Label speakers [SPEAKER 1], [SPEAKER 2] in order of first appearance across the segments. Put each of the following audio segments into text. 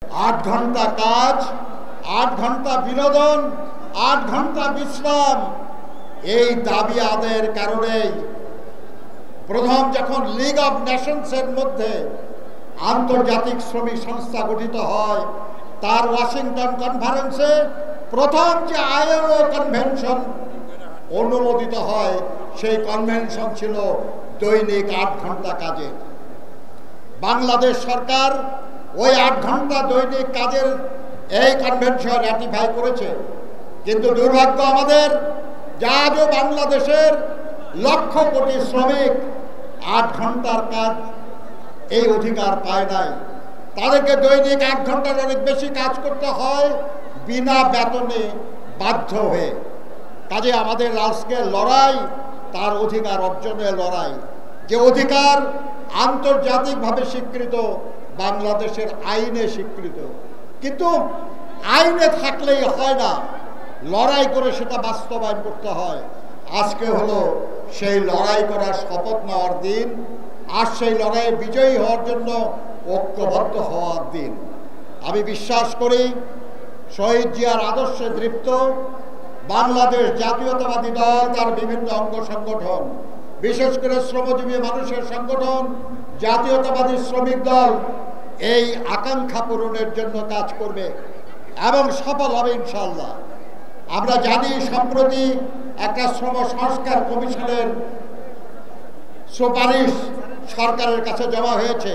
[SPEAKER 1] 8 ঘন্টা কাজ, 8 ঘন্টা বিনোদন, 8 ঘন্টা বিশ্রাম, এই দাবি আদায়ের কারণেই প্রথম যখন লিগ অব নেশনসের মধ্যে আন্তর্জাতিক শ্রমিক সংস্থা গঠিত হয়, তার ওয়াশিংটন কনফারেন্সে প্রথম যে আইএলও কনভেনশন অনুমোদিত হয়, সেই কনভেনশন ছিল দৈনিক 8 ঘন্টা কাজের। বাংলাদেশ সরকার ওই 8 ঘন্টা দৈনিক কাজের এই কনভেনশন রাটিফাই করেছে, কিন্তু দুর্ভাগ্য আমাদের যে আজও বাংলাদেশের লক্ষ কোটি শ্রমিক 8 ঘন্টার কাজ এই অধিকার পায় নাই। তাদেরকে দৈনিক 8 ঘন্টার অনেক বেশি কাজ করতে হয় বিনা বেতনে, বাধ্য হয়ে। কাজে আমাদের আজকের লড়াই তার অধিকার অর্জনের লড়াই, যে অধিকার আন্তর্জাতিকভাবে স্বীকৃত, বাংলাদেশের আইনে স্বীকৃত। কিন্তু আইনে থাকলেই হয় না, লড়াই করে সেটা বাস্তবায়ন করতে হয়। আজকে হলো সেই লড়াই করার শপথ নেওয়ার দিন, আর সেই লড়াইয়ে বিজয়ী হওয়ার জন্য ঐক্যবদ্ধ হওয়ার দিন। আমি বিশ্বাস করি শহীদ জিয়ার আদর্শে দৃপ্ত বাংলাদেশ জাতীয়তাবাদী দল, তার বিভিন্ন অঙ্গ সংগঠন, বিশেষ করে শ্রমজীবী মানুষের সংগঠন জাতীয়তাবাদী শ্রমিক দল এই আকাঙ্ক্ষা পূরণের জন্য কাজ করবে এবং সফল হবে ইনশাআল্লাহ। আমরা জানি সম্প্রতি একটা শ্রম সংস্কার কমিশনের সুপারিশ সরকারের কাছে জমা হয়েছে।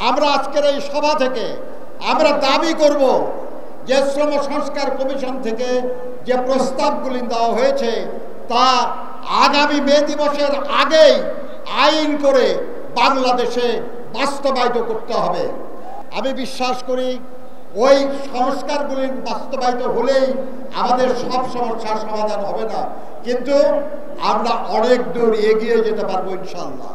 [SPEAKER 1] আমরা আজকের এই সভা থেকে আমরা দাবি করব যে শ্রম সংস্কার কমিশন থেকে যে প্রস্তাবগুলি দেওয়া হয়েছে তা আগামী মে দিবসের আগেই আইন করে বাংলাদেশে বাস্তবায়িত করতে হবে। আমি বিশ্বাস করি ওই সংস্কারগুলি বাস্তবায়িত হলেই আমাদের সব সমস্যার সমাধান হবে না, কিন্তু আমরা অনেক দূর এগিয়ে যেতে পারবো ইনশাআল্লাহ।